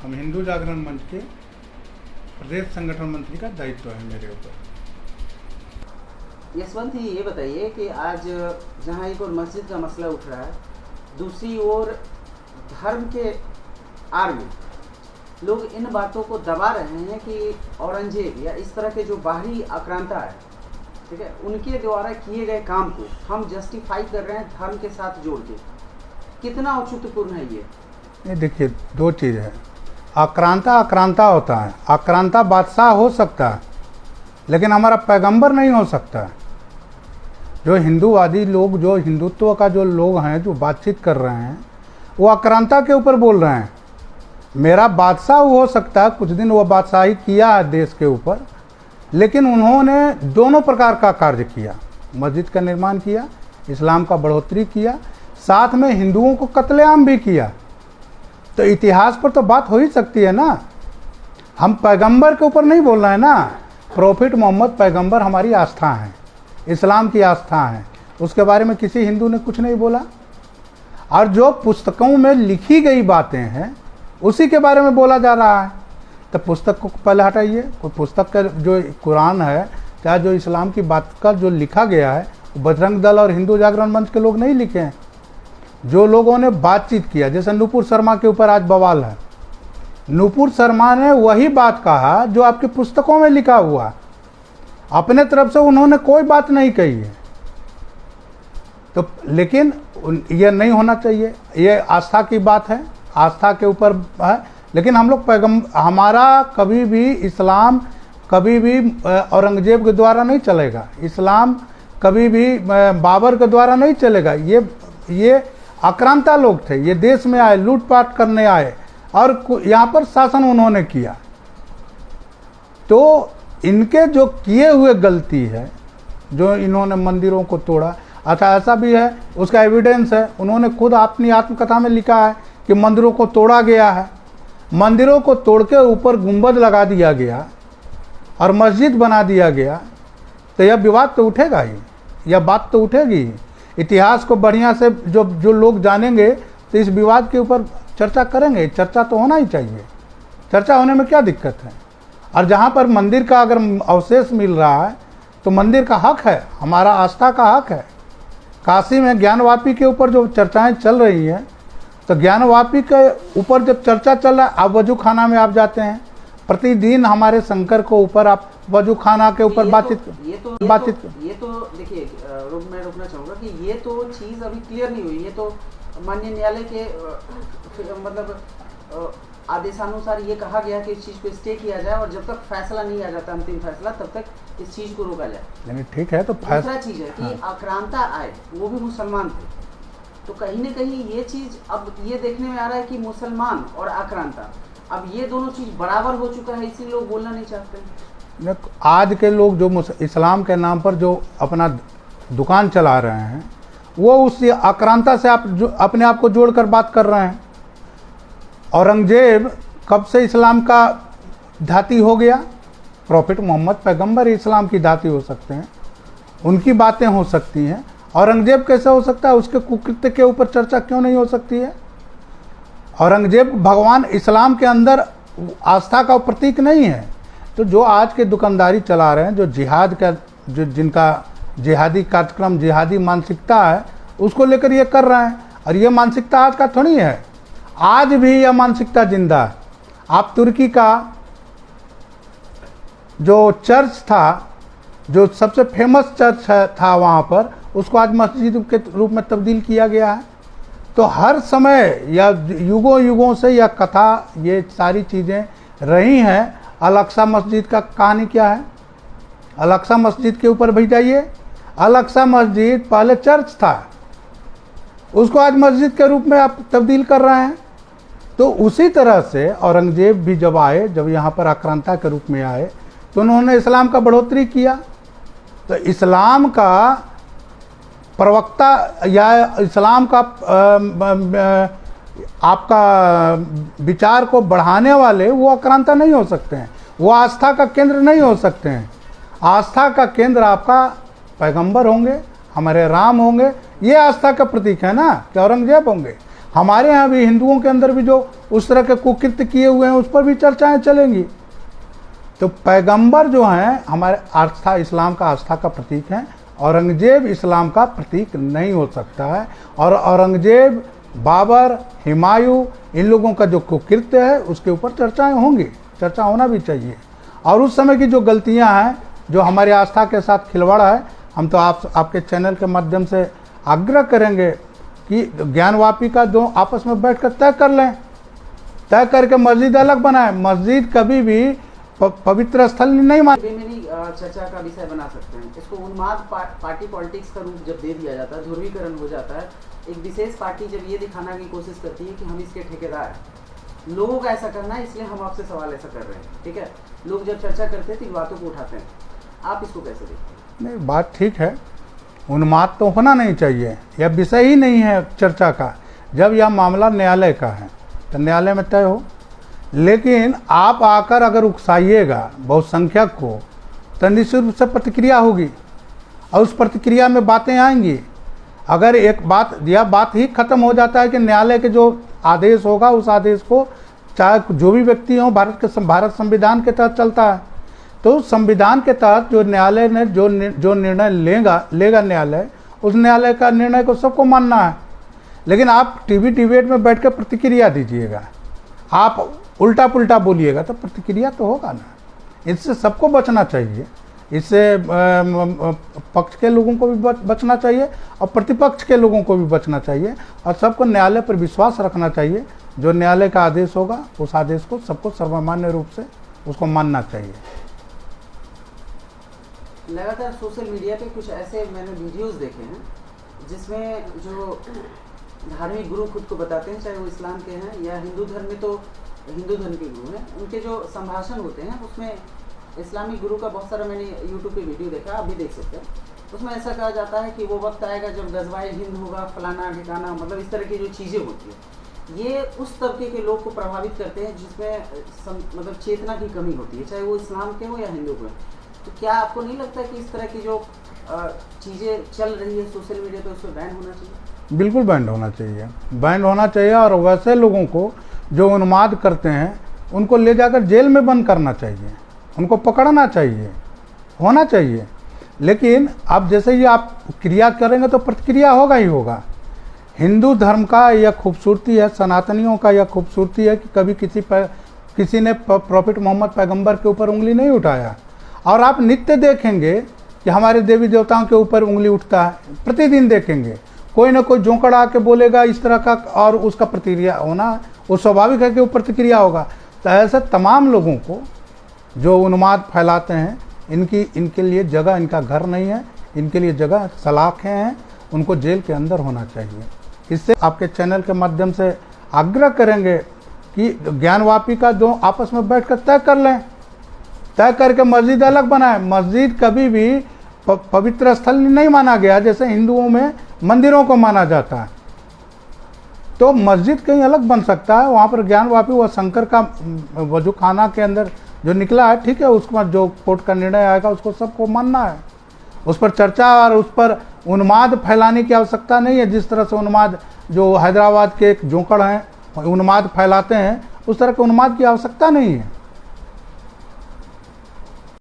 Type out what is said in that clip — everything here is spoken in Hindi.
हम हिंदू जागरण मंच के प्रदेश संगठन मंत्री का दायित्व है मेरे ऊपर। यशवंत जी, ये बताइए कि आज जहाँ एक और मस्जिद का मसला उठ रहा है, दूसरी ओर धर्म के आड़ में लोग इन बातों को दबा रहे हैं कि औरंगजेब या इस तरह के जो बाहरी आक्रांता है, ठीक है, उनके द्वारा किए गए काम को हम जस्टिफाई कर रहे हैं धर्म के साथ जोड़ के। कितना औचित्यपूर्ण है ये? देखिए, दो चीज़ है। आक्रांता होता है, आक्रांता बादशाह हो सकता है, लेकिन हमारा पैगंबर नहीं हो सकता। जो हिंदूवादी लोग, जो हिंदुत्व का जो लोग हैं, जो बातचीत कर रहे हैं, वो आक्रांता के ऊपर बोल रहे हैं। मेरा बादशाह हो सकता है, कुछ दिन वो बादशाही किया है देश के ऊपर, लेकिन उन्होंने दोनों प्रकार का कार्य किया। मस्जिद का निर्माण किया, इस्लाम का बढ़ोतरी किया, साथ में हिंदुओं को कत्लेआम भी किया। तो इतिहास पर तो बात हो ही सकती है ना। हम पैगंबर के ऊपर नहीं बोल रहे हैं ना। प्रॉफिट मोहम्मद पैगंबर हमारी आस्था है, इस्लाम की आस्था है, उसके बारे में किसी हिंदू ने कुछ नहीं बोला। और जो पुस्तकों में लिखी गई बातें हैं उसी के बारे में बोला जा रहा है। तो पुस्तक को पहले हटाइए। कोई पुस्तक का जो कुरान है, चाहे जो इस्लाम की बात का जो लिखा गया है, बजरंग दल और हिंदू जागरण मंच के लोग नहीं लिखे हैं। जो लोगों ने बातचीत किया, जैसे नुपुर शर्मा के ऊपर आज बवाल है, नुपुर शर्मा ने वही बात कहा जो आपकी पुस्तकों में लिखा हुआ। अपने तरफ से उन्होंने कोई बात नहीं कही है। तो लेकिन ये नहीं होना चाहिए। ये आस्था की बात है, आस्था के ऊपर है। लेकिन हम लोग हमारा कभी भी इस्लाम कभी भी औरंगजेब के द्वारा नहीं चलेगा। इस्लाम कभी भी बाबर के द्वारा नहीं चलेगा। ये आक्रांता लोग थे, ये देश में आए, लूटपाट करने आए और यहाँ पर शासन उन्होंने किया। तो इनके जो किए हुए गलती है, जो इन्होंने मंदिरों को तोड़ा। अच्छा, ऐसा भी है, उसका एविडेंस है, उन्होंने खुद अपनी आत्मकथा में लिखा है कि मंदिरों को तोड़ा गया है। मंदिरों को तोड़ के ऊपर गुंबद लगा दिया गया और मस्जिद बना दिया गया। तो यह विवाद तो उठेगा ही, यह बात तो उठेगी ही। इतिहास को बढ़िया से जो लोग जानेंगे तो इस विवाद के ऊपर चर्चा करेंगे। चर्चा तो होना ही चाहिए, चर्चा होने में क्या दिक्कत है। और जहाँ पर मंदिर का अगर अवशेष मिल रहा है तो मंदिर का हक है, हमारा आस्था का हक है। काशी में ज्ञानवापी के ऊपर जो चर्चाएं चल रही हैं, तो ज्ञानवापी के ऊपर जब चर्चा चल रहा है, आप वजू खाना में आप जाते हैं, प्रतिदिन हमारे शंकर को ऊपर आप वजू खाना के ऊपर बातचीत ये तो देखिए, मैं रुकना चाहूँगा कि ये तो चीज़ अभी क्लियर नहीं हुई। ये तो माननीय न्यायालय के मतलब आदेशानुसार ये कहा गया कि इस चीज़ को स्टे किया जाए और जब तक फैसला नहीं आ जाता, अंतिम फैसला, तब तक इस चीज़ को रोका जाए। नहीं, ठीक है। तो दूसरा चीज़ है कि आक्रांता आए, वो भी मुसलमान थे। तो कहीं न कहीं ये चीज़ अब ये देखने में आ रहा है कि मुसलमान और आक्रांता, अब ये दोनों चीज़ बराबर हो चुका है, इसीलिए लोग बोलना नहीं चाहते। आज के लोग जो इस्लाम के नाम पर जो अपना दुकान चला रहे हैं, वो उस आक्रांता से आप जो अपने आप को जोड़कर बात कर रहे हैं। औरंगजेब कब से इस्लाम का धाती हो गया? प्रॉफिट मोहम्मद पैगंबर इस्लाम की धाती हो सकते हैं, उनकी बातें हो सकती हैं। औरंगजेब कैसे हो सकता है? उसके कुकृत्य के ऊपर चर्चा क्यों नहीं हो सकती है? औरंगजेब भगवान इस्लाम के अंदर आस्था का प्रतीक नहीं है। तो जो आज के दुकानदारी चला रहे हैं, जो जिहाद का जो जिनका जिहादी कार्यक्रम, जिहादी मानसिकता है, उसको लेकर ये कर रहे हैं। और ये मानसिकता आज का थोड़ी है, आज भी यह मानसिकता जिंदा है। आप तुर्की का जो चर्च था, जो सबसे फेमस चर्च था वहाँ पर, उसको आज मस्जिद के रूप में तब्दील किया गया है। तो हर समय या युगों युगों से यह कथा, ये सारी चीज़ें रही हैं। अल-अक्सा मस्जिद का कहानी क्या है? अल-अक्सा मस्जिद के ऊपर भी जाइए। अल-अक्सा मस्जिद पहले चर्च था, उसको आज मस्जिद के रूप में आप तब्दील कर रहे हैं। तो उसी तरह से औरंगजेब भी जब आए, जब यहाँ पर आक्रांता के रूप में आए, तो उन्होंने इस्लाम का बढ़ोतरी किया। तो इस्लाम का प्रवक्ता या इस्लाम का आपका विचार को बढ़ाने वाले वो आक्रांता नहीं हो सकते हैं, वो आस्था का केंद्र नहीं हो सकते हैं। आस्था का केंद्र आपका पैगंबर होंगे, हमारे राम होंगे। ये आस्था का प्रतीक है ना कि औरंगजेब होंगे। हमारे यहाँ भी हिंदुओं के अंदर भी जो उस तरह के कुकृत्य किए हुए हैं उस पर भी चर्चाएं चलेंगी। तो पैगंबर जो हैं हमारे आस्था, इस्लाम का आस्था का प्रतीक हैं। औरंगजेब इस्लाम का प्रतीक नहीं हो सकता है। और औरंगजेब, बाबर, हुमायूं, इन लोगों का जो कुकृत्य है उसके ऊपर चर्चाएं होंगी, चर्चा होना भी चाहिए। और उस समय की जो गलतियां हैं, जो हमारी आस्था के साथ खिलवाड़ है, हम तो आपके चैनल के माध्यम से आग्रह करेंगे कि ज्ञानवापी का जो आपस में बैठ कर तय कर लें, तय करके मस्जिद अलग बनाए। मस्जिद कभी भी पवित्र स्थल नहीं मान चर्चा का विषय बना सकते हैं। इसको उन्माद पार्टी पॉलिटिक्स का रूप जब दे दिया जाता है, ध्रुवीकरण हो जाता है। एक विशेष पार्टी जब ये दिखाना की कोशिश करती है कि हम इसके ठेकेदार हैं, लोगों का ऐसा करना है, इसलिए हम आपसे सवाल ऐसा कर रहे हैं, ठीक है। लोग जब चर्चा करते हैं तो इन बातों को उठाते हैं, आप इसको कैसे देखते हैं? नहीं, बात ठीक है, उन्माद तो होना नहीं चाहिए, यह विषय ही नहीं है चर्चा का। जब यह मामला न्यायालय का है तो न्यायालय में तय हो। लेकिन आप आकर अगर उकसाइएगा बहुसंख्यक को तो निश्चित रूप से प्रतिक्रिया होगी और उस प्रतिक्रिया में बातें आएंगी। अगर एक बात, यह बात ही खत्म हो जाता है कि न्यायालय के जो आदेश होगा उस आदेश को चाहे जो भी व्यक्ति हो, भारत संविधान के तहत चलता है, तो संविधान के तहत जो न्यायालय ने जो निर्णय लेगा न्यायालय, उस न्यायालय का निर्णय को सबको मानना है। लेकिन आप टीवी डिबेट में बैठ कर प्रतिक्रिया दीजिएगा, आप उल्टा पुल्टा बोलिएगा तो प्रतिक्रिया तो होगा ना। इससे सबको बचना चाहिए, इससे पक्ष के लोगों को भी बचना चाहिए और प्रतिपक्ष के लोगों को भी बचना चाहिए। और सबको न्यायालय पर विश्वास रखना चाहिए। जो न्यायालय का आदेश होगा उस आदेश को सबको सर्वमान्य रूप से उसको मानना चाहिए। लगातार सोशल मीडिया पे कुछ ऐसे मैंने वीडियोस देखे हैं जिसमें जो धार्मिक गुरु खुद को बताते हैं, चाहे वो इस्लाम के हैं या हिंदू धर्म में, तो हिंदू धर्म के गुरु हैं, उनके जो संभाषण होते हैं उसमें इस्लामिक गुरु का बहुत सारा मैंने यूट्यूब पे वीडियो देखा, आप भी देख सकते हैं। उसमें ऐसा कहा जाता है कि वो वक्त आएगा जब गजवाए हिंद होगा, फलाना ठिकाना, मतलब इस तरह की जो चीज़ें होती है, ये उस तबके के लोग को प्रभावित करते हैं जिसमें मतलब चेतना की कमी होती है, चाहे वो इस्लाम के हो या हिंदू के। तो क्या आपको नहीं लगता कि इस तरह की जो चीज़ें चल रही है सोशल मीडिया पे, उसको बैन होना चाहिए? बिल्कुल बैन होना चाहिए, बैन होना चाहिए। और वैसे लोगों को जो उन्माद करते हैं उनको ले जाकर जेल में बंद करना चाहिए, उनको पकड़ना चाहिए, होना चाहिए। लेकिन अब जैसे ही आप क्रिया करेंगे तो प्रतिक्रिया होगा ही होगा। हिंदू धर्म का यह खूबसूरती है, सनातनियों का यह खूबसूरती है कि कभी किसी ने प्रॉफिट मोहम्मद पैगंबर के ऊपर उंगली नहीं उठाया। और आप नित्य देखेंगे कि हमारे देवी देवताओं के ऊपर उंगली उठता है, प्रतिदिन देखेंगे कोई ना कोई जोंकड़ आके बोलेगा इस तरह का, और उसका प्रतिक्रिया होना वो स्वाभाविक है कि वो प्रतिक्रिया होगा। तो ऐसे तमाम लोगों को जो उन्माद फैलाते हैं, इनके लिए जगह, इनका घर नहीं है, इनके लिए जगह सलाखें हैं, उनको जेल के अंदर होना चाहिए। इससे आपके चैनल के माध्यम से आग्रह करेंगे कि ज्ञानवापी का जो आपस में बैठ कर तय कर लें, तय करके मस्जिद अलग बनाए। मस्जिद कभी भी पवित्र स्थल नहीं माना गया, जैसे हिंदुओं में मंदिरों को माना जाता है। तो मस्जिद कहीं अलग बन सकता है, वहाँ पर ज्ञानवापी व शंकर का वजू खाना के अंदर जो निकला है, ठीक है, उसके बाद जो कोर्ट का निर्णय आएगा उसको सबको मानना है। उस पर चर्चा और उस पर उन्माद फैलाने की आवश्यकता नहीं है। जिस तरह से उन्माद जो हैदराबाद के एक जोंकड़ हैं उन्माद फैलाते हैं, उस तरह के उन्माद की आवश्यकता नहीं है।